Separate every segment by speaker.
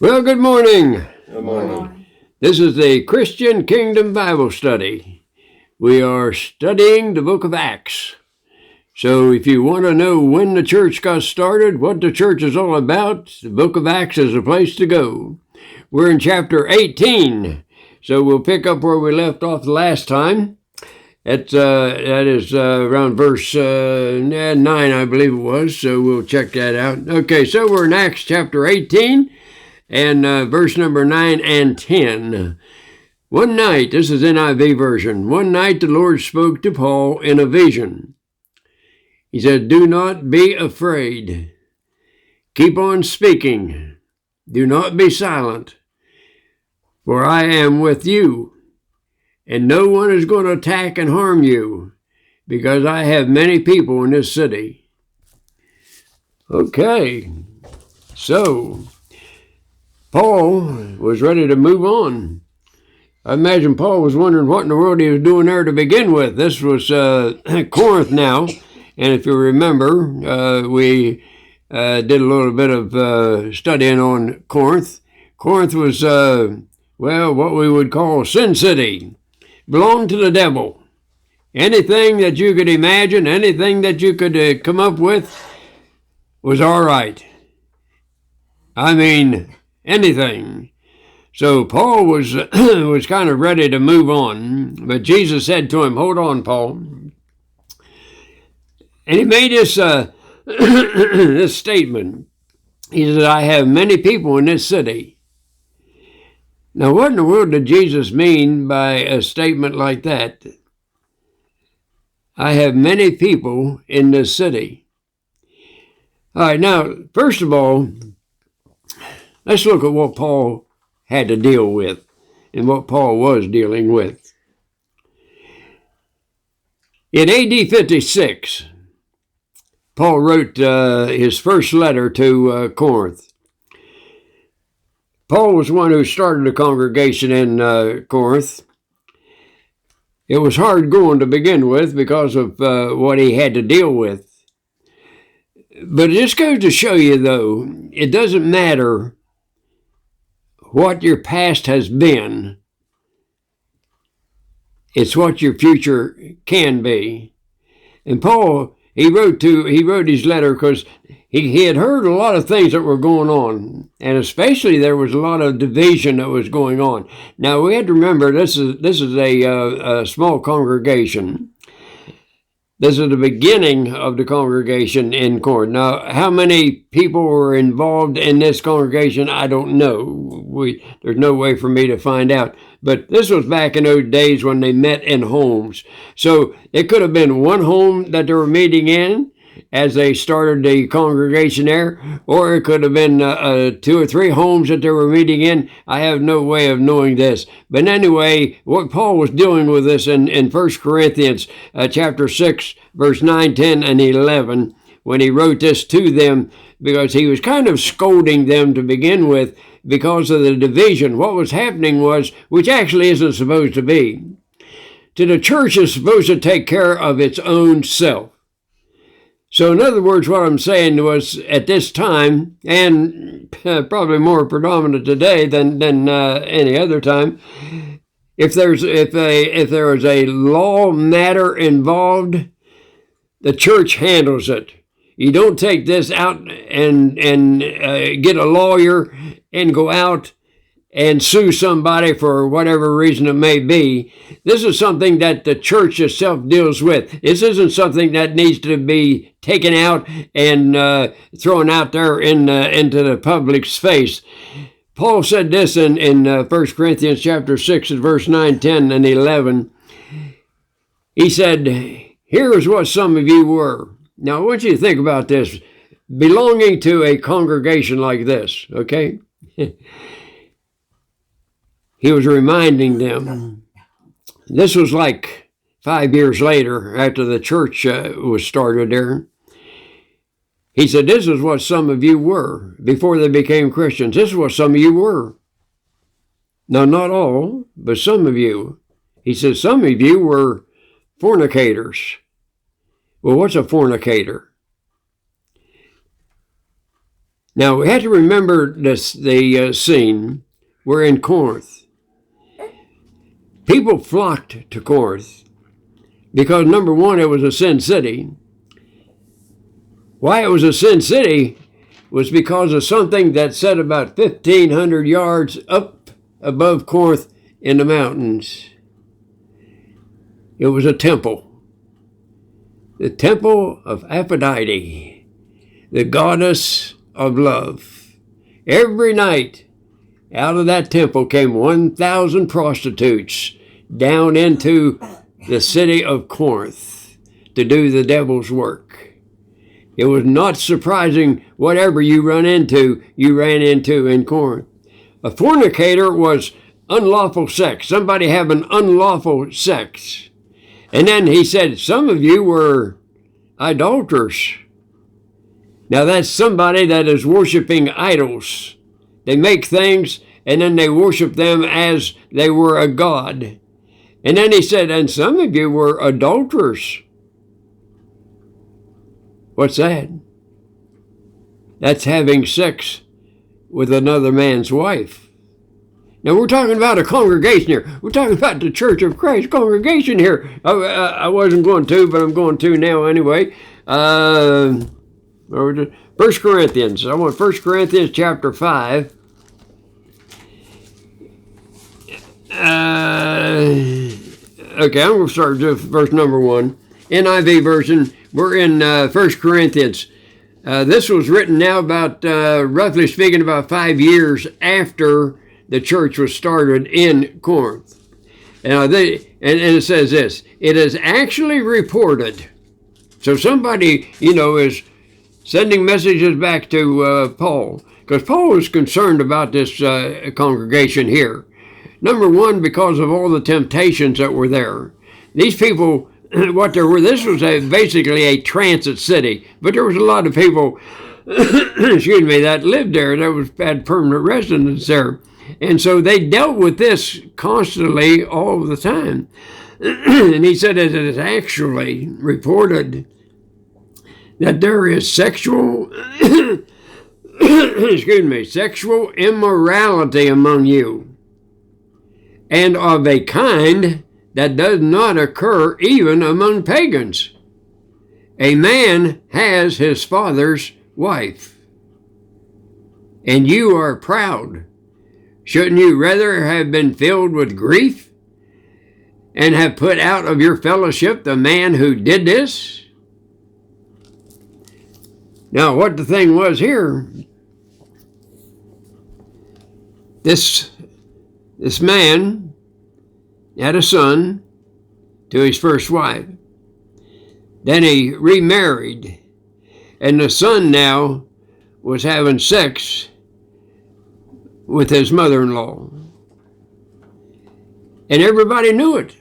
Speaker 1: Well, good morning.
Speaker 2: Good morning.
Speaker 1: This is the Christian Kingdom Bible Study. We are studying the book of Acts. So if you want to know when the church got started, what the church is all about, the book of Acts is the place to go. We're in chapter 18, so we'll pick up where we left off the last time. That is around verse 9, I believe it was, so we'll check that out. Okay, so we're in Acts chapter 18, and verse number 9 and 10. One night, this is NIV version, one night the Lord spoke to Paul in a vision. He said, "Do not be afraid. Keep on speaking. Do not be silent, for I am with you, and no one is going to attack and harm you, because I have many people in this city." Okay, so Paul was ready to move on. I imagine Paul was wondering what in the world he was doing there to begin with. This was Corinth now, and if you remember, we did a little bit of studying on Corinth. Corinth was, what we would call Sin City. Belonged to the devil. Anything that you could imagine, anything that you could come up with was all right. I mean, anything. So Paul was was kind of ready to move on, but Jesus said to him, "Hold on, Paul." And he made this this statement. He said, "I have many people in this city." Now, what in the world did Jesus mean by a statement like that? I have many people in this city. All right, now, first of all, let's look at what Paul had to deal with and what Paul was dealing with. In AD 56, Paul wrote his first letter to Corinth. Paul was one who started a congregation in Corinth. It was hard going to begin with because of what he had to deal with. But it just goes to show you, though, it doesn't matter what your past has been. It's what your future can be. And Paul, he wrote his letter because he had heard a lot of things that were going on, and especially there was a lot of division that was going on. Now we had to remember this is a small congregation. This is the beginning of the congregation in Corinth. Now, how many people were involved in this congregation, I don't know. There's no way for me to find out. But this was back in those days when they met in homes. So it could have been one home that they were meeting in as they started the congregation there, or it could have been 2 or 3 homes that they were meeting in. I have no way of knowing this. But anyway, what Paul was dealing with this in 1 Corinthians chapter 6, verse 9, 10, and 11, when he wrote this to them, because he was kind of scolding them to begin with because of the division. What was happening was, which actually isn't supposed to be, the church is supposed to take care of its own self. So in other words, what I'm saying was at this time, and probably more predominant today than any other time, if there is a law matter involved, the church handles it. You don't take this out and get a lawyer and go out and sue somebody for whatever reason it may be. This is something that the church itself deals with. This isn't something that needs to be taken out and thrown out there into the public's face. Paul said this in 1 Corinthians chapter 6, verse 9, 10, and 11. He said, "Here is what some of you were." Now, I want you to think about this. Belonging to a congregation like this, okay? He was reminding them. This was like 5 years later after the church was started there. He said, "This is what some of you were before they became Christians. This is what some of you were." Now, not all, but some of you. He said, some of you were fornicators. Well, what's a fornicator? Now, we have to remember the scene. We're in Corinth. People flocked to Corinth because, number one, it was a sin city. Why it was a sin city was because of something that sat about 1,500 yards up above Corinth in the mountains. It was a temple. The temple of Aphrodite, the goddess of love. Every night, out of that temple came 1,000 prostitutes down into the city of Corinth to do the devil's work. It was not surprising whatever you ran into in Corinth. A fornicator was unlawful sex, somebody having unlawful sex. And then he said, some of you were idolaters. Now that's somebody that is worshiping idols. They make things and then they worship them as they were a god. And then he said, and some of you were adulterers. What's that? That's having sex with another man's wife. Now we're talking about a congregation here. We're talking about the Church of Christ congregation here. I wasn't going to, but I'm going to now anyway. 1 Corinthians. I want 1 Corinthians chapter 5. Okay, I'm going to start with verse number 1. NIV version. We're in 1 Corinthians. This was written now about, roughly speaking, about 5 years after the church was started in Corinth. And it says this, it is actually reported. So somebody, is sending messages back to Paul, because Paul was concerned about this congregation here. Number one, because of all the temptations that were there. These people, this was basically a transit city, but there was a lot of people, that lived there, that had permanent residence there. And so they dealt with this constantly all the time. And he said it is actually reported that there is sexual immorality among you, and of a kind that does not occur even among pagans. A man has his father's wife, and you are proud. Shouldn't you rather have been filled with grief and have put out of your fellowship the man who did this? Now, what the thing was here, this man had a son to his first wife. Then he remarried, and the son now was having sex with his mother-in-law. And everybody knew it.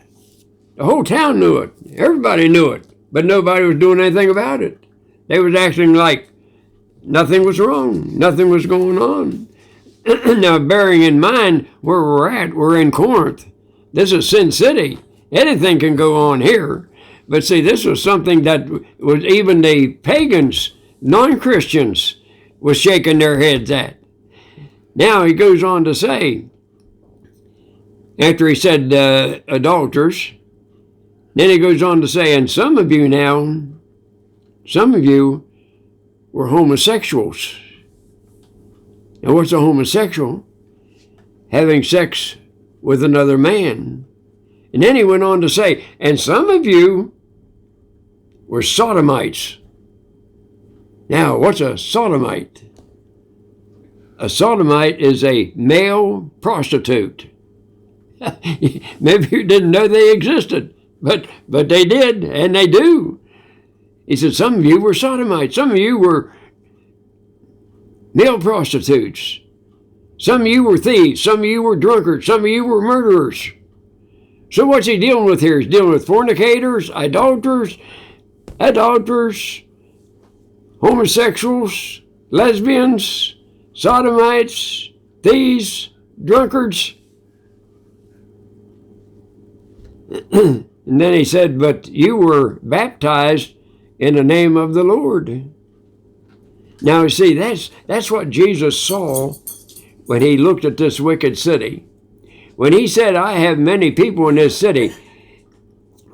Speaker 1: The whole town knew it. Everybody knew it. But nobody was doing anything about it. They was acting like nothing was wrong. Nothing was going on. Now, bearing in mind where we're at, we're in Corinth. This is Sin City. Anything can go on here. But see, this was something that was even the pagans, non-Christians, was shaking their heads at. Now he goes on to say, after he said adulterers, then he goes on to say, and some of you were homosexuals. Now what's a homosexual? Having sex with another man. And then he went on to say, and some of you were sodomites. Now, what's a sodomite? A sodomite is a male prostitute. Maybe you didn't know they existed, but they did, and they do. He said, some of you were sodomites. Some of you were male prostitutes. Some of you were thieves. Some of you were drunkards. Some of you were murderers. So what's he dealing with here? He's dealing with fornicators, adulterers, homosexuals, lesbians, sodomites, thieves, drunkards. And then he said, but you were baptized in the name of the Lord. Now, you see, that's what Jesus saw when he looked at this wicked city. When he said, I have many people in this city,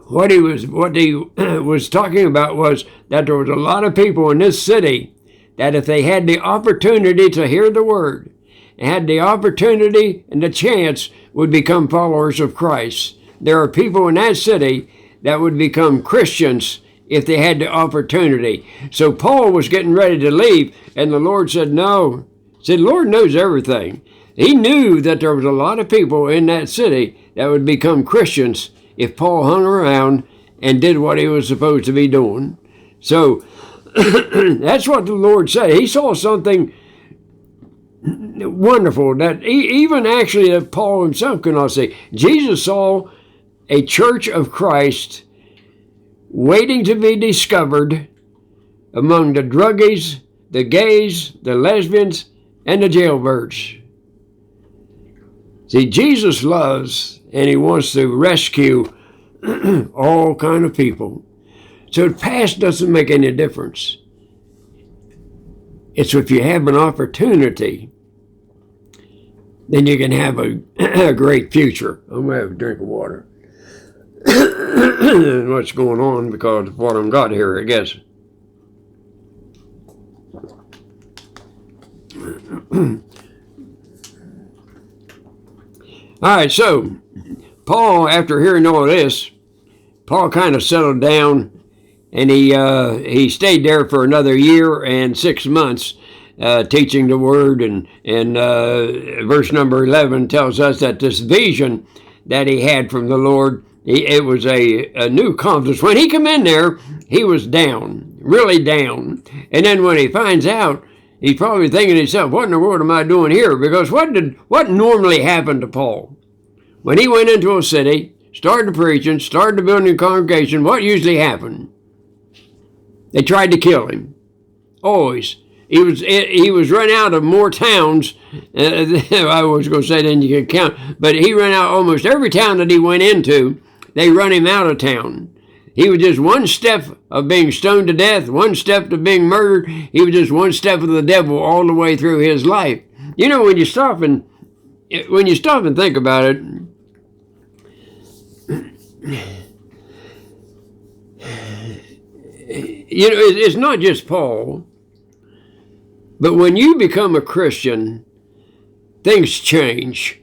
Speaker 1: what he was talking about was that there was a lot of people in this city that if they had the opportunity to hear the word, had the opportunity and the chance, would become followers of Christ. There are people in that city that would become Christians if they had the opportunity. So Paul was getting ready to leave, and the Lord said, no. See, the Lord knows everything. He knew that there was a lot of people in that city that would become Christians if Paul hung around and did what he was supposed to be doing. So that's what the Lord said. He saw something wonderful that even actually that Paul himself could not see. Jesus saw a church of Christ waiting to be discovered among the druggies, the gays, the lesbians, and the jailbirds. See, Jesus loves and he wants to rescue all kind of people. So the past doesn't make any difference. It's if you have an opportunity, then you can have a great future. I'm going to have a drink of water. What's going on because of what I've got here, I guess. All right, so Paul, after hearing all this, Paul kind of settled down, and he stayed there for another year and 6 months, teaching the word. And verse number 11 tells us that this vision that he had from the Lord, it was a new confidence. When he came in there, he was down, really down. And then when he finds out, he's probably thinking to himself, what in the world am I doing here? Because what normally happened to Paul? When he went into a city, started preaching, started building a congregation, what usually happened? They tried to kill him. Always. He was run out of more towns. I was going to say then you could count, but he ran out almost every town that he went into. They run him out of town. He was just one step of being stoned to death, one step to being murdered. He was just one step of the devil all the way through his life. You know, when you stop and think about it, you know, it's not just Paul, but when you become a Christian, things change.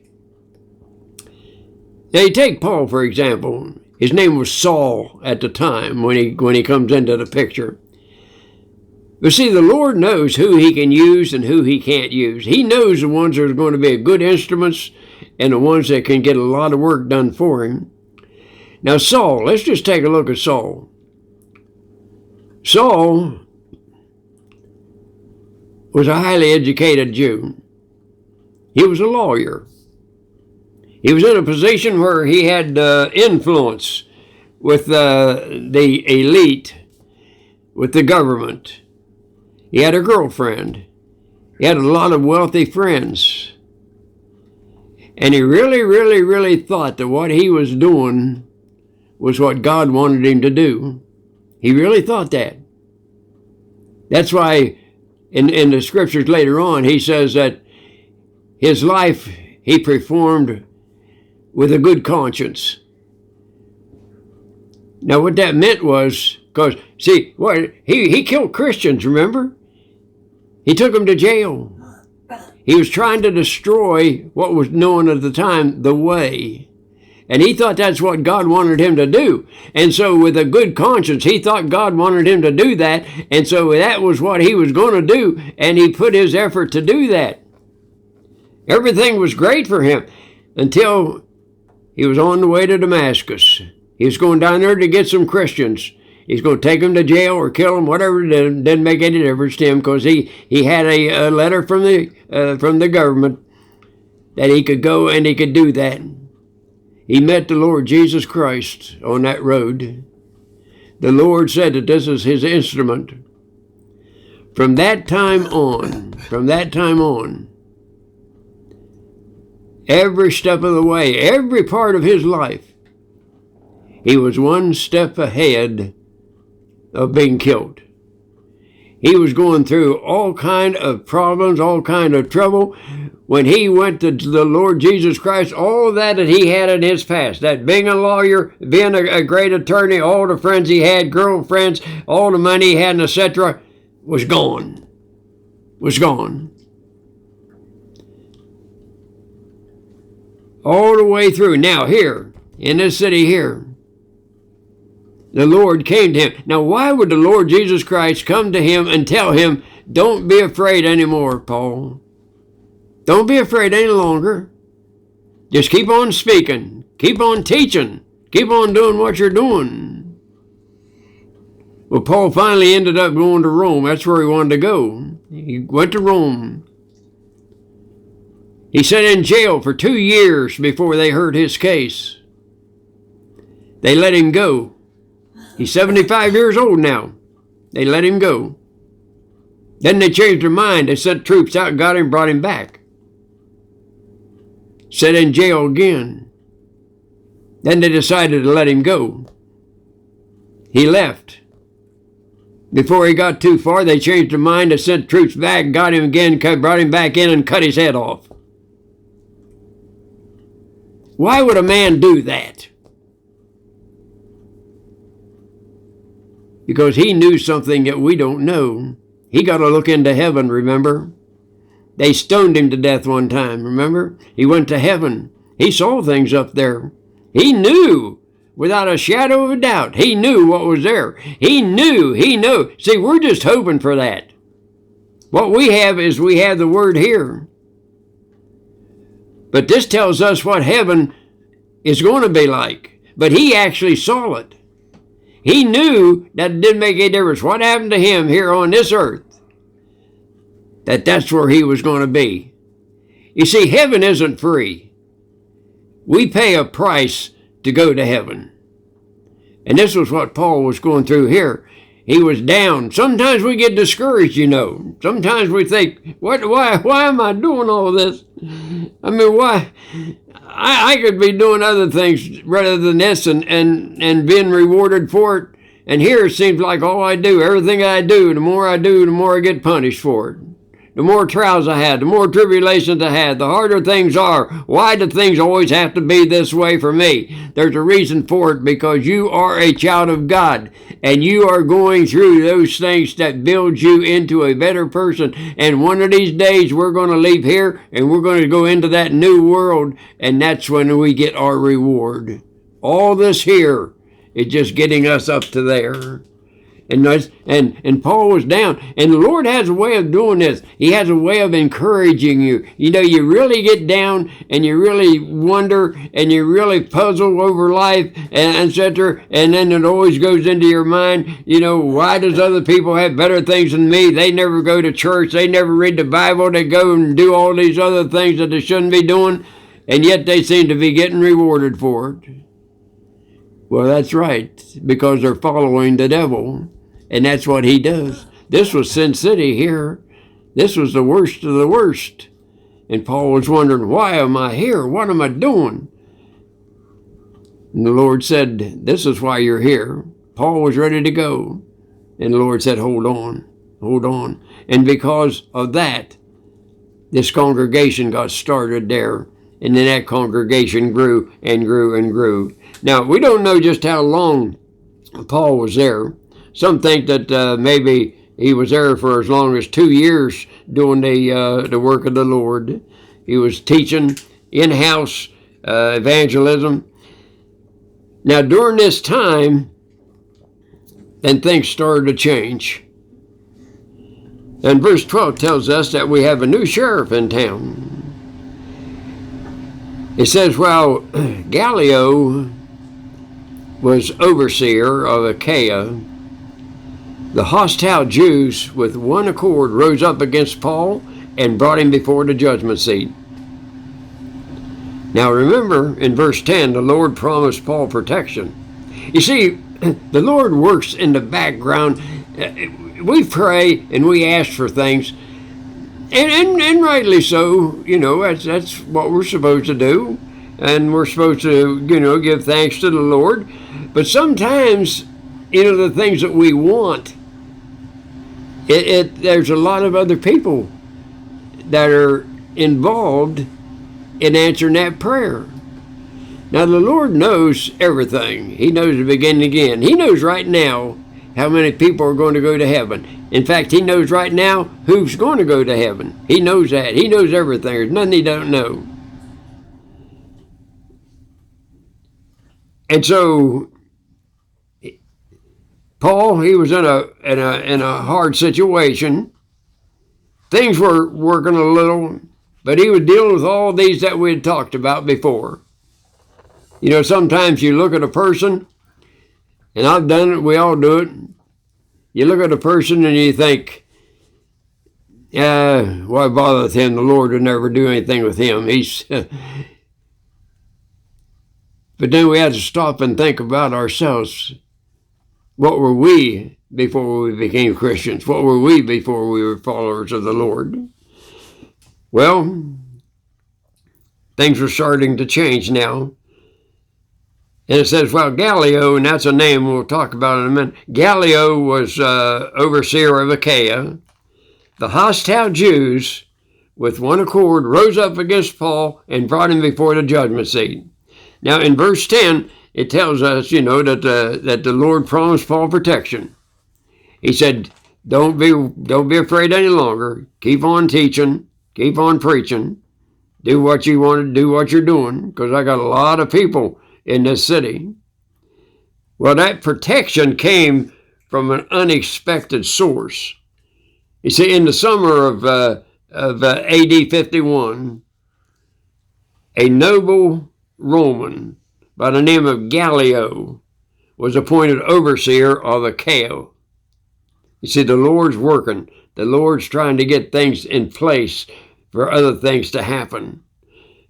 Speaker 1: Now, you take Paul, for example. His name was Saul at the time when he comes into the picture. But see, the Lord knows who he can use and who he can't use. He knows the ones that are going to be good instruments and the ones that can get a lot of work done for him. Now, Saul, let's just take a look at Saul. Saul was a highly educated Jew. He was a lawyer. He was in a position where he had influence with the elite, with the government. He had a girlfriend. He had a lot of wealthy friends. And he really, really, really thought that what he was doing was what God wanted him to do. He really thought that. That's why in the scriptures later on, he says that his life he performed with a good conscience. Now, what that meant was, because, see, he killed Christians, remember? He took them to jail. He was trying to destroy what was known at the time, the Way. And he thought that's what God wanted him to do. And so with a good conscience, he thought God wanted him to do that. And so that was what he was going to do. And he put his effort to do that. Everything was great for him until he was on the way to Damascus. He was going down there to get some Christians. He's going to take them to jail or kill them, whatever. It didn't make any difference to him because he had a letter from the government that he could go and he could do that. He met the Lord Jesus Christ on that road. The Lord said that this is his instrument. From that time on, every step of the way, every part of his life, he was one step ahead of being killed. He was going through all kind of problems, all kind of trouble. When he went to the Lord Jesus Christ, all that he had in his past, that being a lawyer, being a great attorney, all the friends he had, girlfriends, all the money he had, etc., was gone. Was gone. All the way through. Now here, in this city here, the Lord came to him. Now why would the Lord Jesus Christ come to him and tell him, don't be afraid anymore, Paul. Don't be afraid any longer. Just keep on speaking. Keep on teaching. Keep on doing what you're doing. Well, Paul finally ended up going to Rome. That's where he wanted to go. He went to Rome. He sat in jail for 2 years before they heard his case. They let him go. He's 75 years old now. They let him go. Then they changed their mind. They sent troops out, got him, brought him back. Sat in jail again. Then they decided to let him go. He left. Before he got too far, they changed their mind. They sent troops back, got him again, brought him back in and cut his head off. Why would a man do that? Because he knew something that we don't know. He got to look into heaven, remember? They stoned him to death one time, remember? He went to heaven. He saw things up there. He knew, without a shadow of a doubt, he knew what was there. He knew. See, we're just hoping for that. What we have is we have the word here. But this tells us what heaven is going to be like. But he actually saw it. He knew that it didn't make any difference what happened to him here on this earth, that's where he was going to be. You see, heaven isn't free. We pay a price to go to heaven. And this was what Paul was going through here. He was down. Sometimes we get discouraged, you know. Sometimes we think, why am I doing all this? I mean, why? I could be doing other things rather than this and being rewarded for it. And here it seems like all I do, everything I do, the more I do, the more I get punished for it. The more trials I had, the more tribulations I had, the harder things are. Why do things always have to be this way for me? There's a reason for it, because you are a child of God, and you are going through those things that build you into a better person. And one of these days, we're going to leave here, and we're going to go into that new world, and that's when we get our reward. All this here is just getting us up to there. And Paul was down. And the Lord has a way of doing this. He has a way of encouraging you. You know, you really get down and you really wonder and you really puzzle over life and etc. And then it always goes into your mind, you know, why does other people have better things than me? They never go to church. They never read the Bible. They go and do all these other things that they shouldn't be doing. And yet they seem to be getting rewarded for it. Well, that's right, because they're following the devil. And that's what he does. This was Sin City here. This was the worst of the worst. And Paul was wondering, why am I here? What am I doing? And the Lord said, this is why you're here. Paul was ready to go. And the Lord said, hold on, hold on. And because of that, this congregation got started there. And then that congregation grew and grew and grew. Now, we don't know just how long Paul was there. Some think that maybe he was there for as long as 2 years doing the work of the Lord. He was teaching in-house evangelism. Now, during this time, then things started to change. And verse 12 tells us that we have a new sheriff in town. It says, while Gallio was overseer of Achaia, the hostile Jews with one accord rose up against Paul and brought him before the judgment seat. Now remember, in verse 10, the Lord promised Paul protection. You see, the Lord works in the background. We pray and we ask for things, and rightly so. You know, that's what we're supposed to do. And we're supposed to, you know, give thanks to the Lord. But sometimes, you know, the things that we want, There's a lot of other people that are involved in answering that prayer. Now, the Lord knows everything. He knows the beginning and end. He knows right now how many people are going to go to heaven. In fact, He knows right now who's going to go to heaven. He knows that. He knows everything. There's nothing He don't know. And so, Paul, he was in a hard situation. Things were working a little, but he was dealing with all these that we had talked about before. You know, sometimes you look at a person, and I've done it, we all do it. You look at a person and you think, why bother with him? The Lord would never do anything with him. But then we had to stop and think about ourselves. What were we before we became Christians? What were we before we were followers of the Lord? Well, things were starting to change now. And it says, well, Gallio, and that's a name we'll talk about in a minute. Gallio was overseer of Achaia. The hostile Jews, with one accord, rose up against Paul and brought him before the judgment seat. Now, in verse 10, it tells us, you know, that the Lord promised Paul protection. He said, don't be afraid any longer. Keep on teaching. Keep on preaching. Do what you want to do, what you're doing, because I got a lot of people in this city. Well, that protection came from an unexpected source. You see, in the summer of AD 51, a noble Roman by the name of Gallio was appointed overseer of Achaia. You see, the Lord's working. The Lord's trying to get things in place for other things to happen.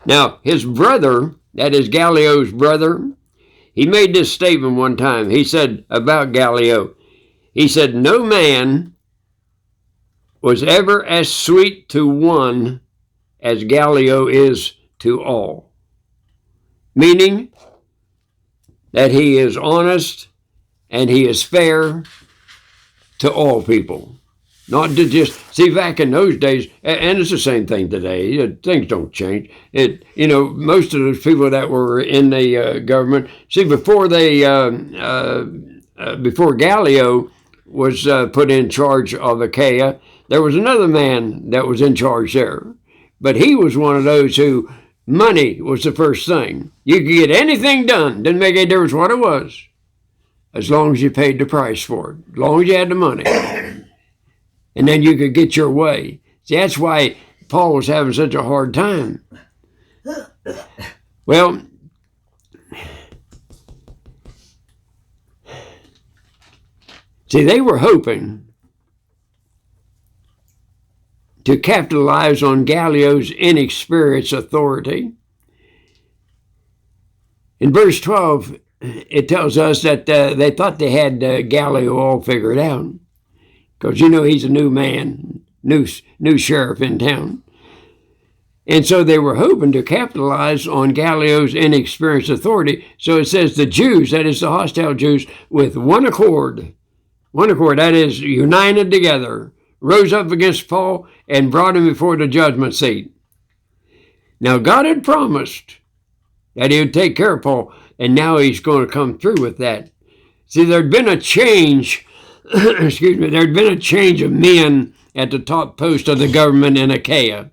Speaker 1: Now, his brother, that is Gallio's brother, he made this statement one time. He said about Gallio, he said, no man was ever as sweet to one as Gallio is to all. Meaning that he is honest and he is fair to all people. Not to just, see, back in those days, and it's the same thing today, things don't change. Most of those people that were in the government, see, before Gallio was put in charge of Achaia, there was another man that was in charge there. But he was one of those who, money was the first thing. You could get anything done, didn't make any difference what it was, as long as you paid the price for it, as long as you had the money. And then you could get your way. See, that's why Paul was having such a hard time. Well, see, they were hoping to capitalize on Gallio's inexperienced authority. In verse 12, it tells us that they thought they had Gallio all figured out. Because, he's a new man, new sheriff in town. And so they were hoping to capitalize on Gallio's inexperienced authority. So it says the Jews, that is the hostile Jews, with one accord, that is united together, rose up against Paul and brought him before the judgment seat. Now, God had promised that he would take care of Paul, and now he's going to come through with that. See, there'd been a change there'd been a change of men at the top post of the government in Achaia.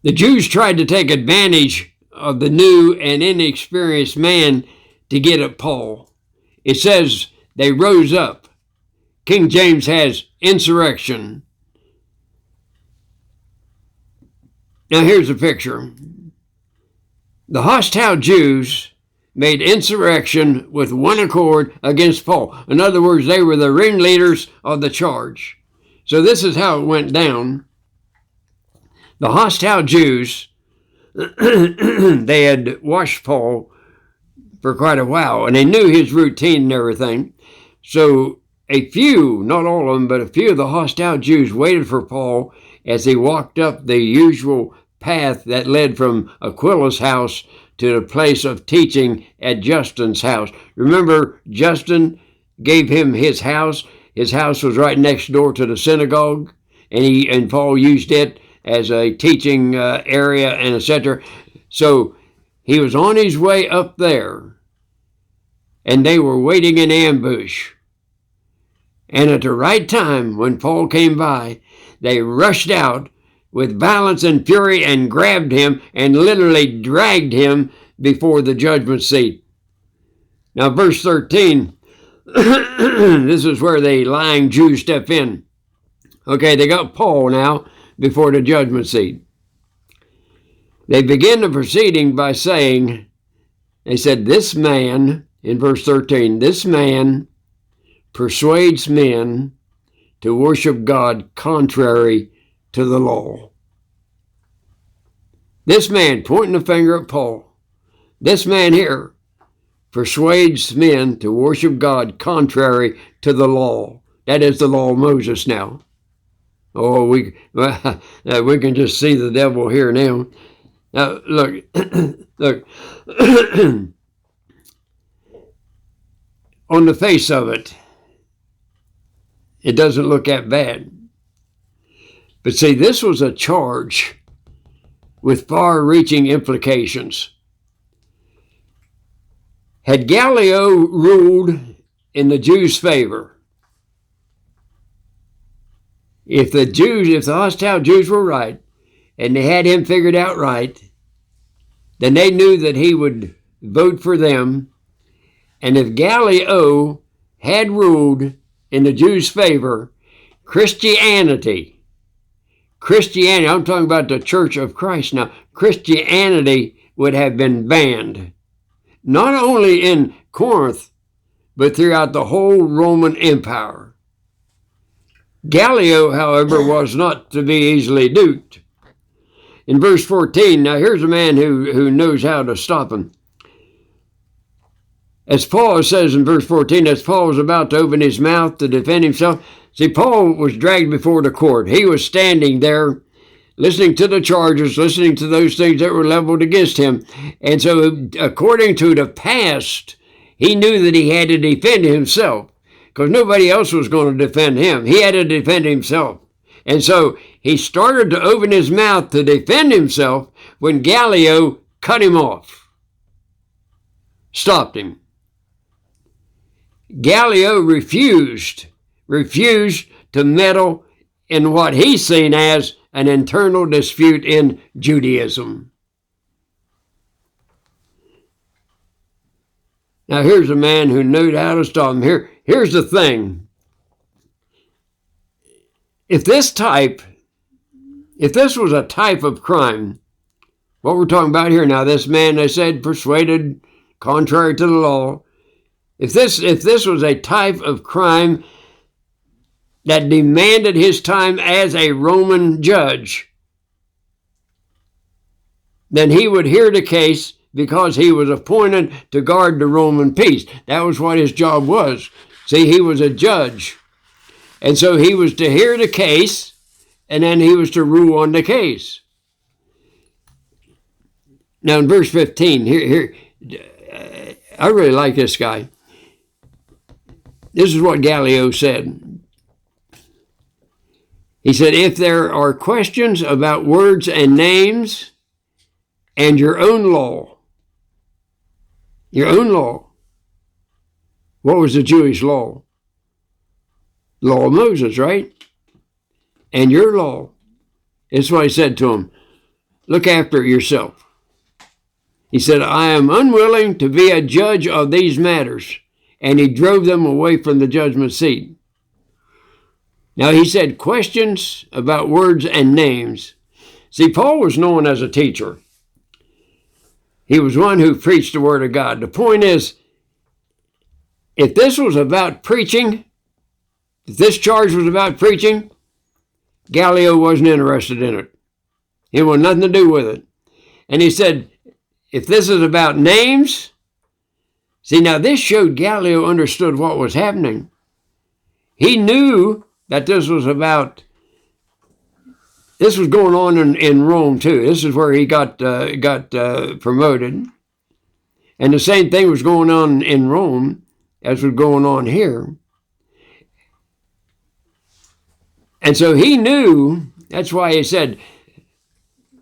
Speaker 1: The Jews tried to take advantage of the new and inexperienced man to get at Paul. It says they rose up. King James has insurrection. Now here's the picture. The hostile Jews made insurrection with one accord against Paul. In other words, they were the ringleaders of the charge. So this is how it went down. The hostile Jews, they had watched Paul for quite a while, and they knew his routine and everything. So a few, not all of them, but a few of the hostile Jews waited for Paul as he walked up the usual path that led from Aquila's house to the place of teaching at Justin's house. Remember, Justin gave him his house. his house was right next door to the synagogue, and Paul used it as a teaching area and etc. So he was on his way up there, and they were waiting in ambush. And at the right time, when Paul came by, they rushed out with violence and fury and grabbed him and literally dragged him before the judgment seat. Now, verse 13, this is where the lying Jews step in. Okay, they got Paul now before the judgment seat. They begin the proceeding by saying, they said, this man, in verse 13, this man persuades men to worship God contrary to the law. This man, pointing the finger at Paul, this man here persuades men to worship God contrary to the law. That is the law of Moses now. Oh, we can just see the devil here now. Now, look, look. On the face of it, it doesn't look that bad. But see, this was a charge with far-reaching implications. Had Gallio ruled in the Jews' favor, if the hostile Jews were right, and they had him figured out right, then they knew that he would vote for them. And if Gallio had ruled in the Jews' favor, Christianity, I'm talking about the Church of Christ now, Christianity would have been banned, not only in Corinth, but throughout the whole Roman Empire. Gallio, however, was not to be easily duped. In verse 14, now here's a man who knows how to stop him. As Paul says in verse 14, as Paul was about to open his mouth to defend himself, see, Paul was dragged before the court. He was standing there listening to the charges, listening to those things that were leveled against him. And so according to the past, he knew that he had to defend himself because nobody else was going to defend him. He had to defend himself. And so he started to open his mouth to defend himself when Gallio cut him off, stopped him. Gallio refused to meddle in what he's seen as an internal dispute in Judaism. Now here's a man who knew how to stop him. Here's the thing. If this was a type of crime, what we're talking about here now, this man, they said, persuaded contrary to the law, if this was a type of crime that demanded his time as a Roman judge, then he would hear the case because he was appointed to guard the Roman peace. That was what his job was. See, he was a judge. And so he was to hear the case, and then he was to rule on the case. Now in verse 15, here I really like this guy. This is what Gallio said. He said, if there are questions about words and names and your own law, what was the Jewish law? Law of Moses, right? And your law. That's what he said to him. Look after yourself. He said, I am unwilling to be a judge of these matters. And he drove them away from the judgment seat. Now he said questions about words and names. See, Paul was known as a teacher. He was one who preached the word of God. The point is, if this was about preaching, if this charge was about preaching, Gallio wasn't interested in it. He wanted nothing to do with it. And he said, if this is about names, see, now this showed Gallio understood what was happening. He knew that this was going on in Rome too. This is where he got promoted. And the same thing was going on in Rome as was going on here. And so he knew, that's why he said,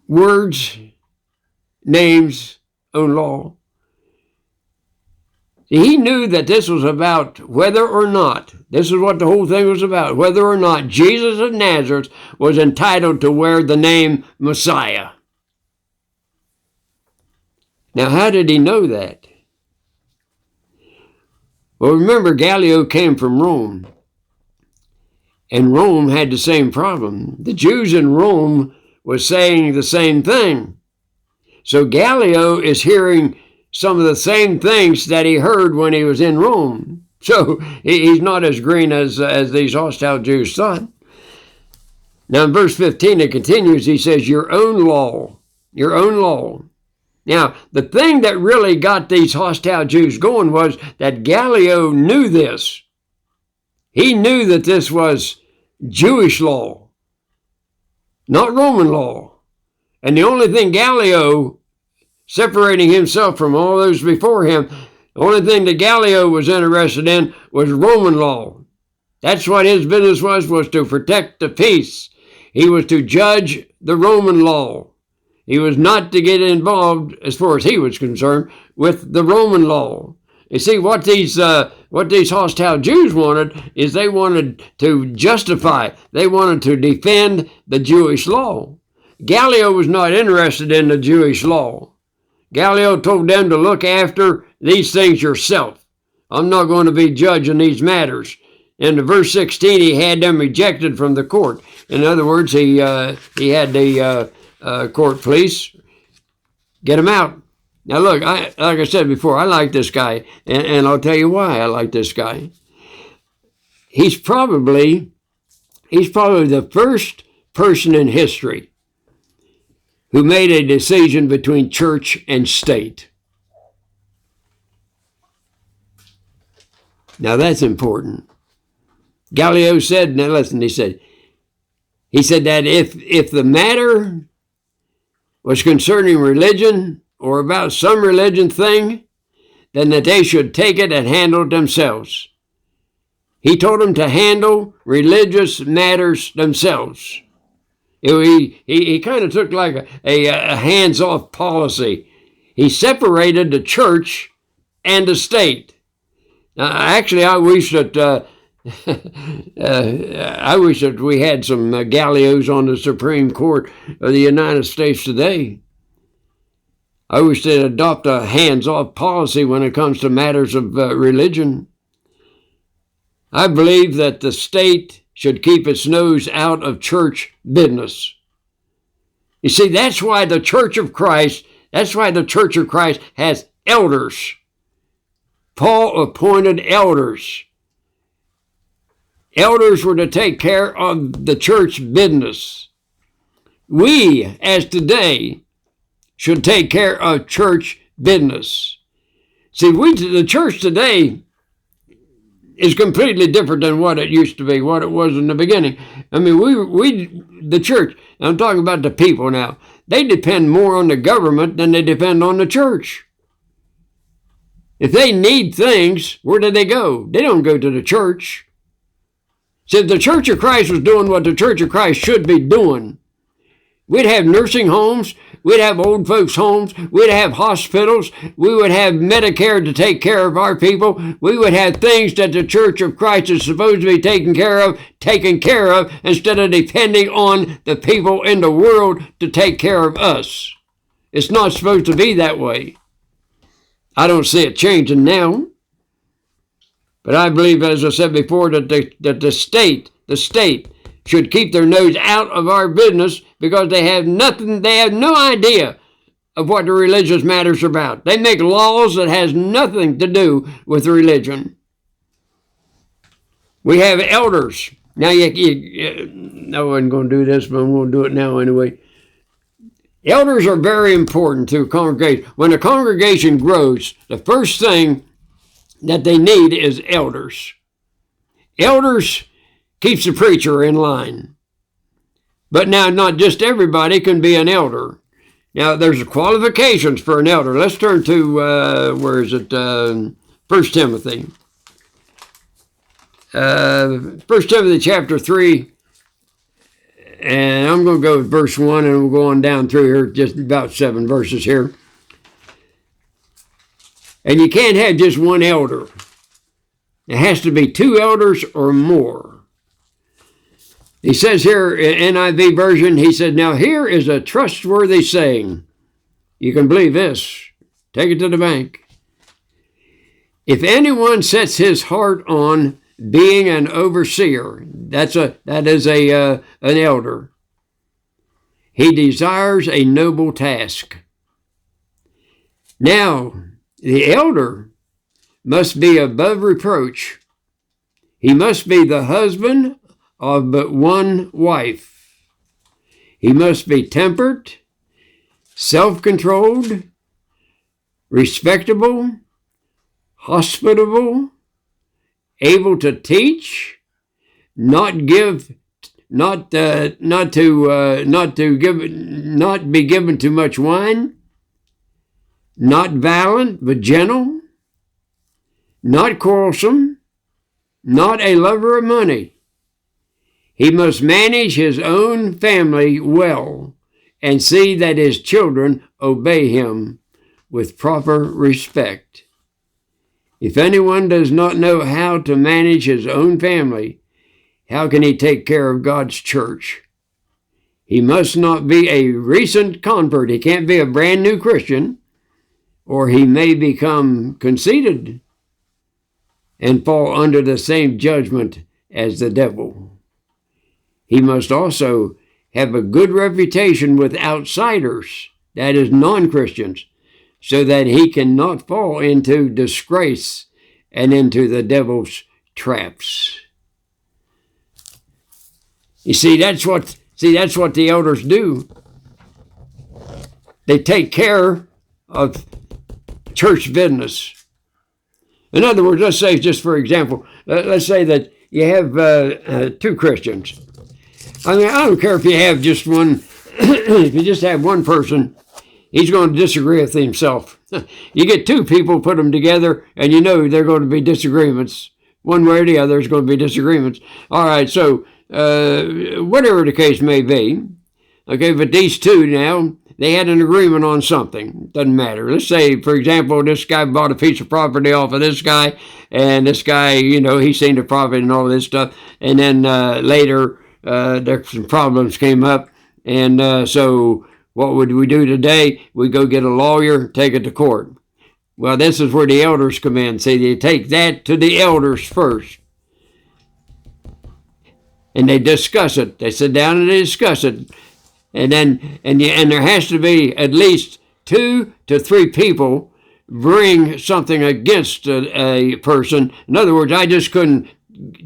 Speaker 1: words, names, own law. He knew that this was about whether or not, this is what the whole thing was about, whether or not Jesus of Nazareth was entitled to wear the name Messiah. Now, how did he know that? Well, remember, Gallio came from Rome, and Rome had the same problem. The Jews in Rome were saying the same thing. So Gallio is hearing some of the same things that he heard when he was in Rome. So he's not as green as these hostile Jews thought. Now in verse 15 it continues, he says, your own law, your own law. Now the thing that really got these hostile Jews going was that Gallio knew this. He knew that this was Jewish law, not Roman law. And the only thing Gallio, separating himself from all those before him, the only thing that Gallio was interested in was Roman law. That's what his business was to protect the peace. He was to judge the Roman law. He was not to get involved, as far as he was concerned, with the Roman law. You see, what these hostile Jews wanted is they wanted to justify, they wanted to defend the Jewish law. Gallio was not interested in the Jewish law. Gallio told them to look after these things yourself. I'm not going to be judging these matters. In verse 16, he had them rejected from the court. In other words, he had the court police get him out. Now look, like I said before, I like this guy, and I'll tell you why I like this guy. He's probably the first person in history who made a decision between church and state. Now that's important. Gallio said, now listen, he said that if the matter was concerning religion or about some religion thing, then that they should take it and handle it themselves. He told them to handle religious matters themselves. He kind of took like a hands-off policy. He separated the church and the state. Now, actually, I wish that we had some Gallios on the Supreme Court of the United States today. I wish they'd adopt a hands-off policy when it comes to matters of religion. I believe that the state should keep its nose out of church business. You see, that's why the Church of Christ has elders. Paul appointed elders. Elders were to take care of the church business. We, as today, should take care of church business. See, the church today is completely different than what it used to be, what it was in the beginning. I mean, the church, I'm talking about the people now, they depend more on the government than they depend on the church. If they need things, where do they go? They don't go to the church. See, if the Church of Christ was doing what the Church of Christ should be doing, we'd have nursing homes, we'd have old folks' homes, we'd have hospitals, we would have Medicare to take care of our people, we would have things that the Church of Christ is supposed to be taken care of, instead of depending on the people in the world to take care of us. It's not supposed to be that way. I don't see it changing now. But I believe, as I said before, that the state should keep their nose out of our business because they have no idea of what the religious matters are about. They make laws that has nothing to do with religion. We have elders. Now, I wasn't going to do this, but I'm going to do it now anyway. Elders are very important to a congregation. When a congregation grows, the first thing that they need is elders. Elders keeps the preacher in line. But now, not just everybody can be an elder. Now, there's qualifications for an elder. Let's turn to, 1 Timothy. 1 Timothy chapter 3 And I'm going to go with verse 1, and we'll go on down through here, just about 7 verses here. And you can't have just one elder. It has to be 2 elders or more. He says here in NIV version, he said, now here is a trustworthy saying. You can believe this. Take it to the bank. If anyone sets his heart on being an overseer, that is an elder, he desires a noble task. Now, the elder must be above reproach. He must be the husband of but one wife. He must be temperate, self-controlled, respectable, hospitable, able to teach, not be given too much wine, not violent but gentle, not quarrelsome, not a lover of money. He must manage his own family well and see that his children obey him with proper respect. If anyone does not know how to manage his own family, how can he take care of God's church? He must not be a recent convert. He can't be a brand new Christian, or he may become conceited and fall under the same judgment as the devil. He must also have a good reputation with outsiders, that is, non-Christians, so that he cannot fall into disgrace and into the devil's traps. You see, that's what the elders do. They take care of church business. In other words, let's say, just for example, let's say that you have 2 Christians. I mean, I don't care if you have just one, if you just have one person, he's going to disagree with himself. You get 2 people, put them together, and you know they're going to be disagreements. One way or the other, there's going to be disagreements. All right, so whatever the case may be, okay, but these 2 now, they had an agreement on something. Doesn't matter. Let's say, for example, this guy bought a piece of property off of this guy, and this guy, he seen the profit and all this stuff. And then later, there some problems came up. And so what would we do today? We go get a lawyer, take it to court. Well, this is where the elders come in. See, they take that to the elders first. And they discuss it. They sit down and they discuss it. And then, and there has to be at least 2 to 3 people bring something against a person. In other words, I just couldn't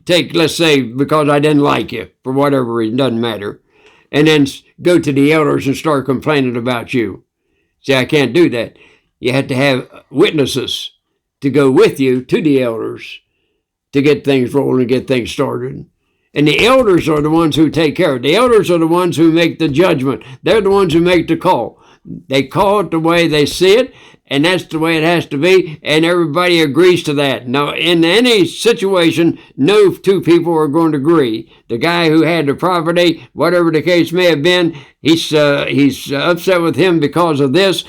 Speaker 1: take, let's say, because I didn't like you, for whatever reason, doesn't matter, and then go to the elders and start complaining about you. See, I can't do that. You have to have witnesses to go with you to the elders to get things rolling and get things started. And the elders are the ones who take care of it. The elders are the ones who make the judgment. They're the ones who make the call. They call it the way they see it, and that's the way it has to be, and everybody agrees to that. Now, in any situation, no 2 people are going to agree. The guy who had the property, whatever the case may have been, he's upset with him because of this.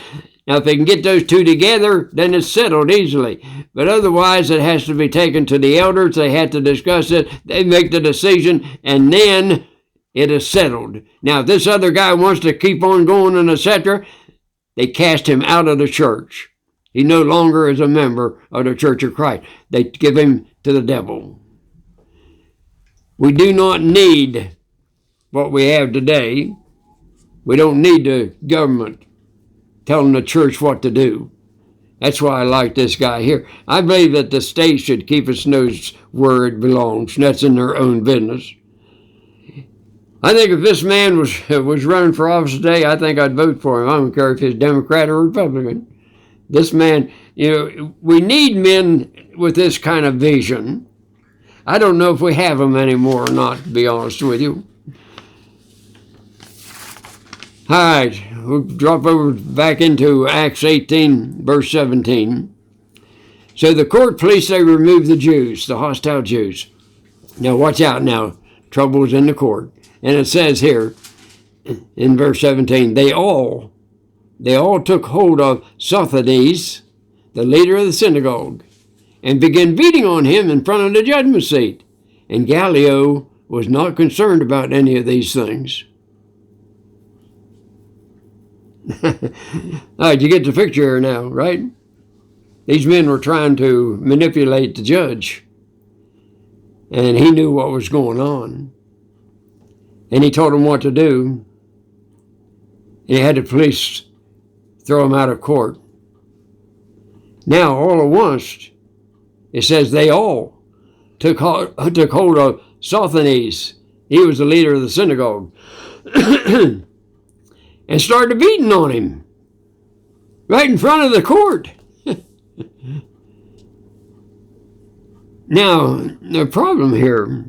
Speaker 1: Now, if they can get those 2 together, then it's settled easily. But otherwise, it has to be taken to the elders. They have to discuss it. They make the decision, and then it is settled. Now, if this other guy wants to keep on going and etc., they cast him out of the church. He no longer is a member of the Church of Christ. They give him to the devil. We do not need what we have today. We don't need the government telling the church what to do. That's why I like this guy here. I believe that the state should keep its nose where it belongs, and that's in their own business. I think if this man was running for office today, I think I'd vote for him. I don't care if he's Democrat or Republican. This man, we need men with this kind of vision. I don't know if we have them anymore or not, to be honest with you. All right, we'll drop over back into Acts 18, verse 17. So the court police, they removed the Jews, the hostile Jews. Now watch out now, trouble's in the court. And it says here in verse 17, they all took hold of Sosthenes, the leader of the synagogue, and began beating on him in front of the judgment seat. And Gallio was not concerned about any of these things. All right, you get the picture here now, right? These men were trying to manipulate the judge. And he knew what was going on. And he told them what to do. And he had the police throw him out of court. Now, all at once, it says they all took hold of Sosthenes. He was the leader of the synagogue. And started beating on him. Right in front of the court. Now, the problem here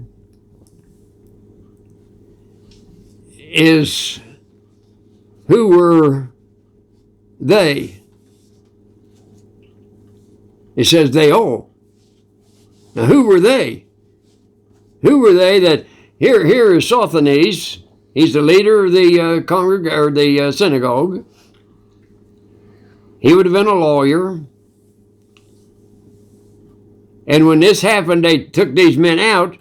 Speaker 1: is, who were they? It says they all. Now, who were they? Who were they that, here is Sosthenes. He's the leader of the synagogue. He would have been a lawyer. And when this happened, they took these men out.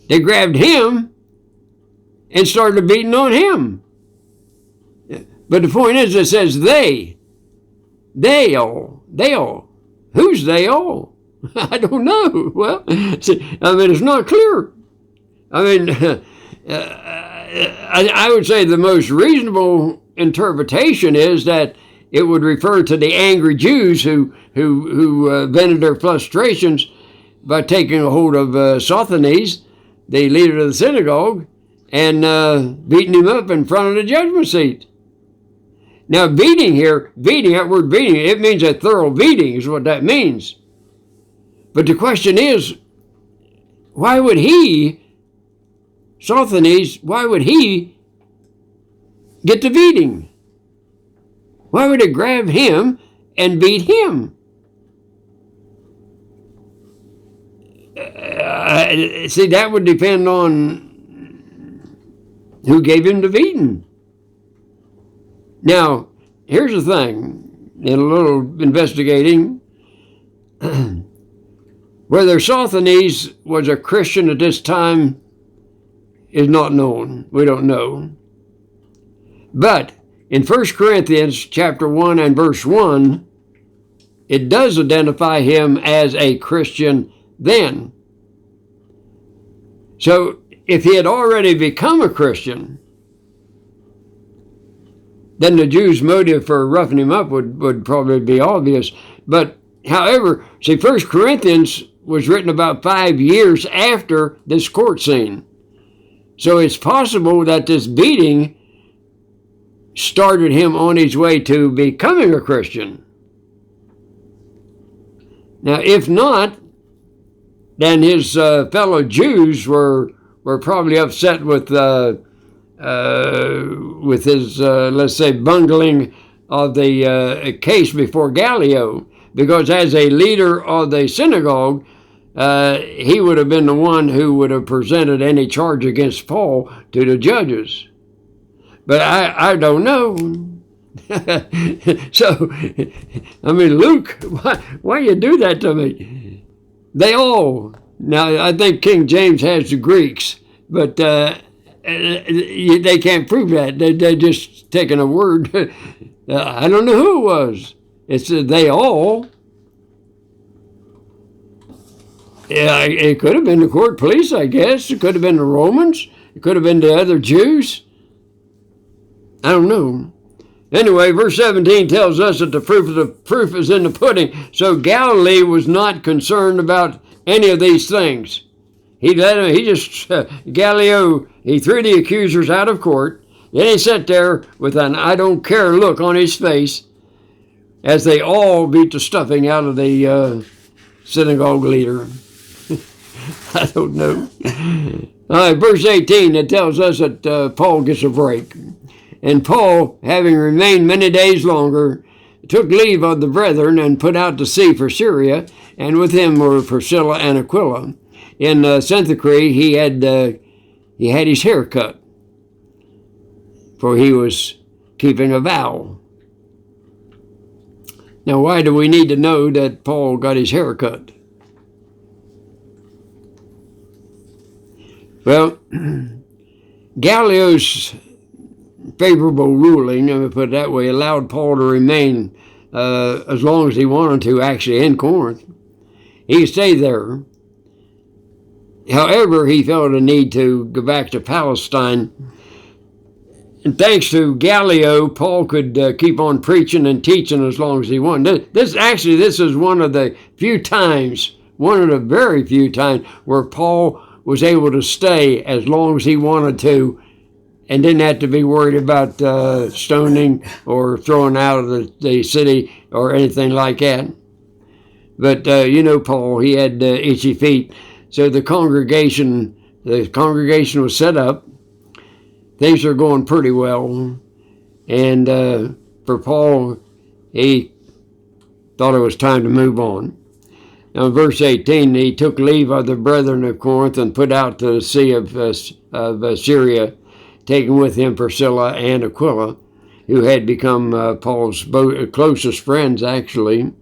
Speaker 1: They grabbed him and started beating on him. But the point is, it says they all. Who's they all? I don't know. Well, it's not clear. I would say the most reasonable interpretation is that it would refer to the angry Jews who vented their frustrations by taking a hold of Sosthenes, the leader of the synagogue, and beating him up in front of the judgment seat. Now, that word beating, it means a thorough beating is what that means. But the question is, why would Sosthenes get the beating? Why would they grab him and beat him? See, that would depend on who gave him the beating. Now, here's the thing, in a little investigating, whether Sosthenes was a Christian at this time is not known. We don't know. But in 1 Corinthians chapter 1 and verse 1, it does identify him as a Christian then. So if he had already become a Christian, then the Jews' motive for roughing him up would probably be obvious. But however, see, 1 Corinthians was written about 5 years after this court scene. So it's possible that this beating started him on his way to becoming a Christian. Now, if not, then his fellow Jews were probably upset with his, let's say, bungling of the case before Gallio, because as a leader of the synagogue, he would have been the one who would have presented any charge against Paul to the judges. But I don't know. So, Luke, why you do that to me? They all. Now, I think King James has the Greeks, but they can't prove that. They just taking a word. I don't know who it was. It's they all. Yeah, it could have been the court police, I guess. It could have been the Romans. It could have been the other Jews. I don't know. Anyway, verse 17 tells us that the proof is in the pudding. So Galilee was not concerned about any of these things. Gallio, he threw the accusers out of court. Then he sat there with an I don't care look on his face as they all beat the stuffing out of the synagogue leader. I don't know. All right, verse 18, it tells us that Paul gets a break. And Paul, having remained many days longer, took leave of the brethren and put out to sea for Syria, and with him were Priscilla and Aquila. In Cenchreae, he had he had his hair cut, for he was keeping a vow. Now, why do we need to know that Paul got his hair cut? Well, Gallio's favorable ruling, let me put it that way, allowed Paul to remain as long as he wanted to, actually, in Corinth. He could stay there. However, he felt a need to go back to Palestine. And thanks to Gallio, Paul could keep on preaching and teaching as long as he wanted. This is one of the very few times where Paul was able to stay as long as he wanted to and didn't have to be worried about stoning or throwing out of the city or anything like that. But Paul, he had itchy feet. So the congregation was set up. Things are going pretty well. And for Paul, he thought it was time to move on. Now in verse 18, he took leave of the brethren of Corinth and put out to the sea of Syria, taking with him Priscilla and Aquila, who had become Paul's closest friends, actually.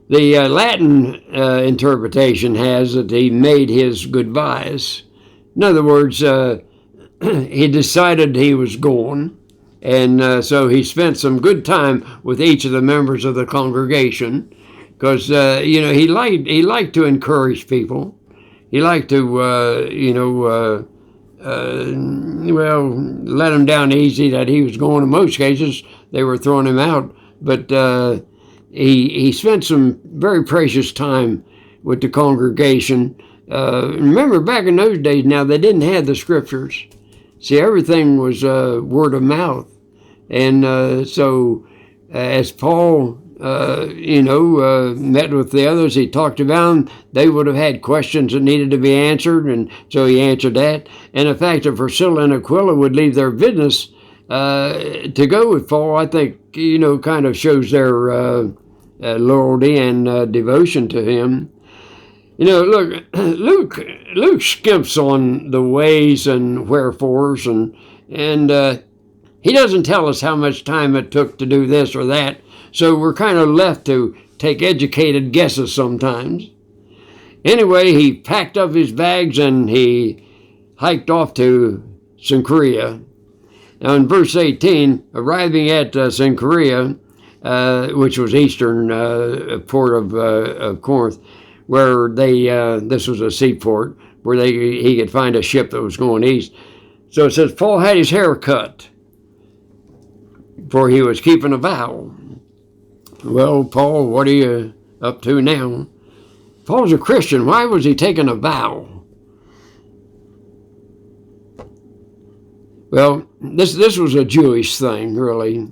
Speaker 1: The Latin interpretation has that he made his goodbyes. In other words, he decided he was going, and so he spent some good time with each of the members of the congregation, because he liked to encourage people. He liked to let them down easy that he was going. In most cases, they were throwing him out, but he spent some very precious time with the congregation. Remember, back in those days, now they didn't have the scriptures. See, everything was word of mouth. And so as Paul, met with the others, he talked to them, they would have had questions that needed to be answered, and so he answered that. And the fact that Priscilla and Aquila would leave their business to go with Paul, I think, kind of shows their loyalty and devotion to him. Look, Luke skips on the ways and wherefores, and he doesn't tell us how much time it took to do this or that, so we're kind of left to take educated guesses sometimes. Anyway, he packed up his bags and he hiked off to Cenchrea. Now in verse 18, arriving at Cenchrea, which was eastern port of Corinth, where this was a seaport, where he could find a ship that was going east. So it says, Paul had his hair cut, for he was keeping a vow. Well, Paul, what are you up to now? Paul's a Christian. Why was he taking a vow? Well, this was a Jewish thing, really.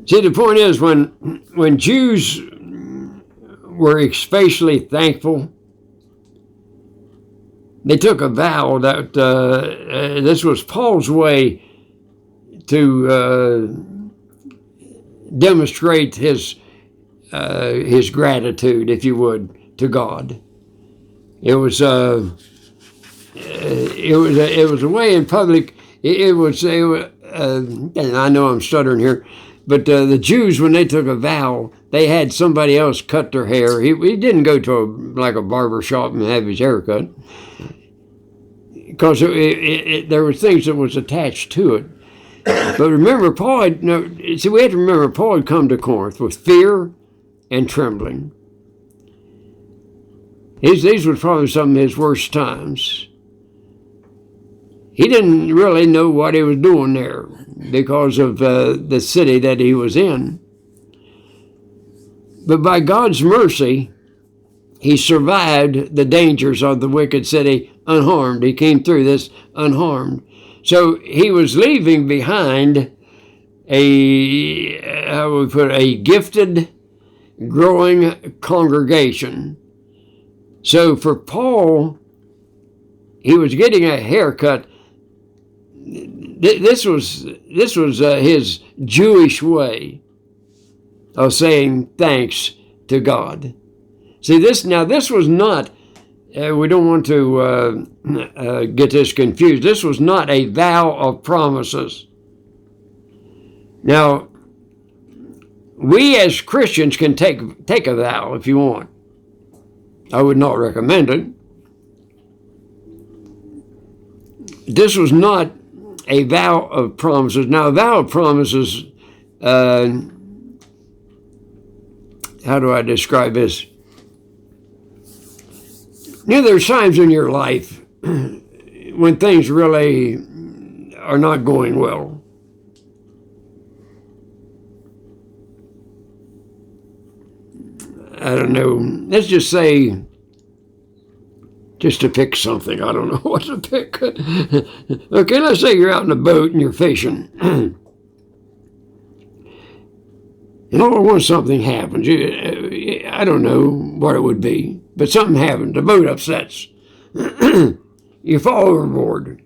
Speaker 1: See, the point is, when Jews were especially thankful, they took a vow that this was Paul's way to demonstrate his gratitude, if you would, to God. It was a way in public. And I know I'm stuttering here, but the Jews, when they took a vow, they had somebody else cut their hair. He didn't go to a barber shop and have his hair cut, because there were things that was attached to it. But remember, we have to remember Paul had come to Corinth with fear and trembling. These were probably some of his worst times. He didn't really know what he was doing there because of the city that he was in. But by God's mercy, he survived the dangers of the wicked city unharmed. He came through this unharmed. So he was leaving behind a gifted, growing congregation. So for Paul, he was getting a haircut. This was his Jewish way of saying thanks to God. See, this was not we don't want to get this confused. This was not a vow of promises. Now, we as Christians can take a vow if you want. I would not recommend it. This was not a vow of promises. Now, a vow of promises, how do I describe this? You know, there's times in your life when things really are not going well. I don't know. Let's just say, just to pick something, I don't know what to pick. Okay, let's say you're out in a boat and you're fishing. And all at once something happens. I don't know what it would be, but something happens. The boat upsets. You fall overboard.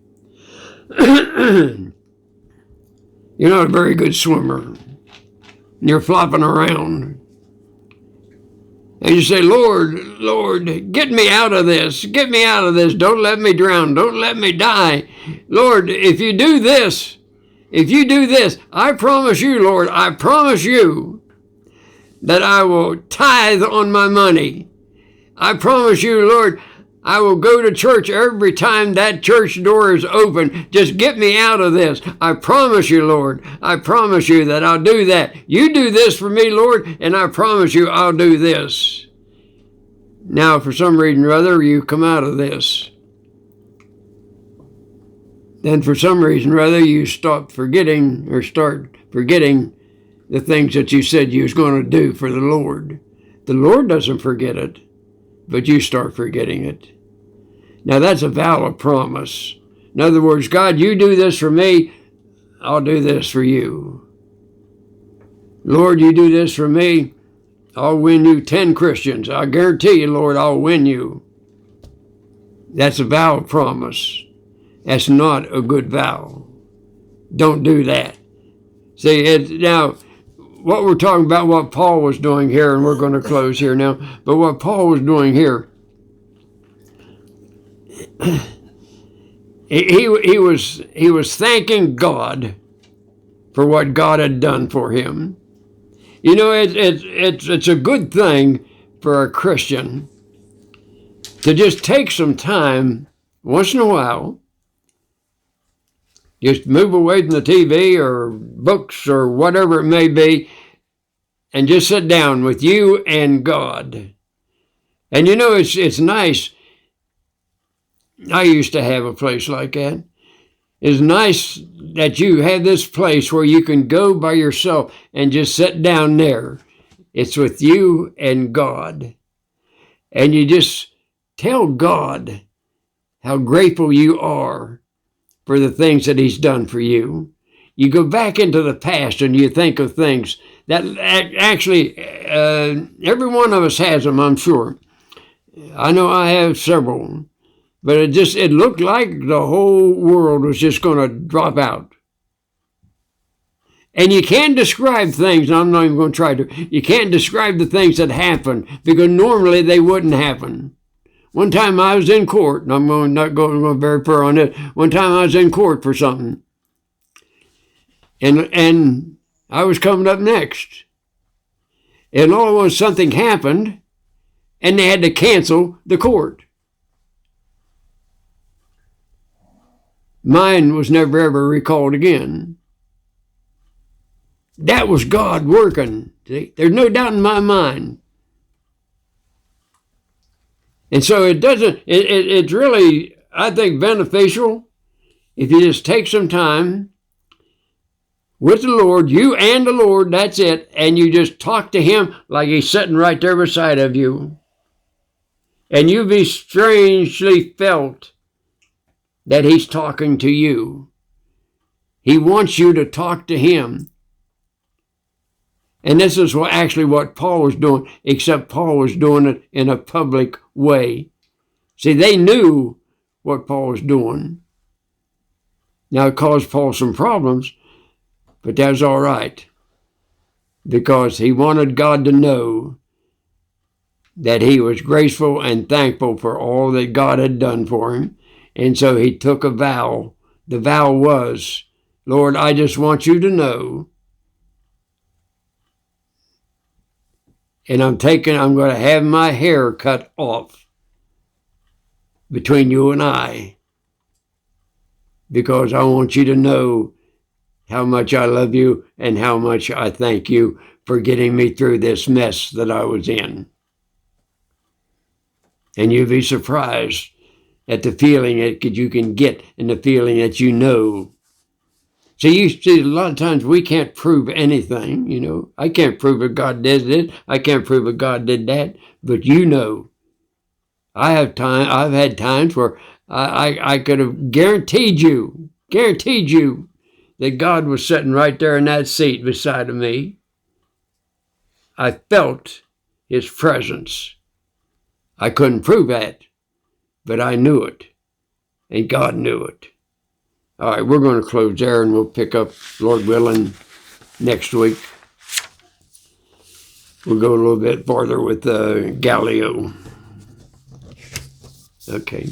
Speaker 1: You're not a very good swimmer. You're flopping around. And you say, Lord, Lord, get me out of this. Get me out of this. Don't let me drown. Don't let me die. Lord, if you do this, I promise you, Lord, I promise you that I will tithe on my money. I promise you, Lord, I will go to church every time that church door is open. Just get me out of this. I promise you, Lord. I promise you that I'll do that. You do this for me, Lord, and I promise you I'll do this. Now, for some reason or other, you come out of this. Then for some reason or other, you start forgetting the things that you said you was going to do for the Lord. The Lord doesn't forget it, but you start forgetting it. Now that's a vow of promise. In other words, God, you do this for me, I'll do this for you. Lord, you do this for me, I'll win you 10 Christians. I guarantee you, Lord, I'll win you. That's a vow of promise. That's not a good vow. Don't do that. See, now, what we're talking about, what Paul was doing here, and we're going to close here now, but what Paul was doing here, he was thanking God for what God had done for him. You know, it's a good thing for a Christian to just take some time once in a while, just move away from the TV or books or whatever it may be, and just sit down with you and God. And you know, it's nice. I used to have a place like that. It's nice that you have this place where you can go by yourself and just sit down there. It's with you and God. And you just tell God how grateful you are for the things that he's done for you. You go back into the past and you think of things that actually every one of us has them, I'm sure. I know I have several. But it looked like the whole world was just going to drop out. And you can't describe things, and I'm not even going to try to. You can't describe the things that happen because normally they wouldn't happen. One time I was in court, and I'm not going very far on it. One time I was in court for something. And I was coming up next. And all at once something happened, and they had to cancel the court. Mine was never ever recalled again. That was God working. See? There's no doubt in my mind. And so it's really, I think, beneficial if you just take some time with the Lord, you and the Lord, that's it, and you just talk to him like he's sitting right there beside of you. And you be strangely felt that he's talking to you. He wants you to talk to him. And this is what Paul was doing, except Paul was doing it in a public way. See, they knew what Paul was doing. Now, it caused Paul some problems, but that was all right, because he wanted God to know that he was grateful and thankful for all that God had done for him. And so he took a vow. The vow was, Lord, I just want you to know, and I'm going to have my hair cut off between you and I, because I want you to know how much I love you and how much I thank you for getting me through this mess that I was in. And you'll be surprised at the feeling that you can get and the feeling that you know. So you see, a lot of times we can't prove anything, you know. I can't prove that God did this. I can't prove that God did that. But you know, I've had times where I could have guaranteed you that God was sitting right there in that seat beside of me. I felt his presence. I couldn't prove that, but I knew it, and God knew it. All right, we're going to close there, and we'll pick up, Lord willing, next week. We'll go a little bit farther with Gallio. Okay.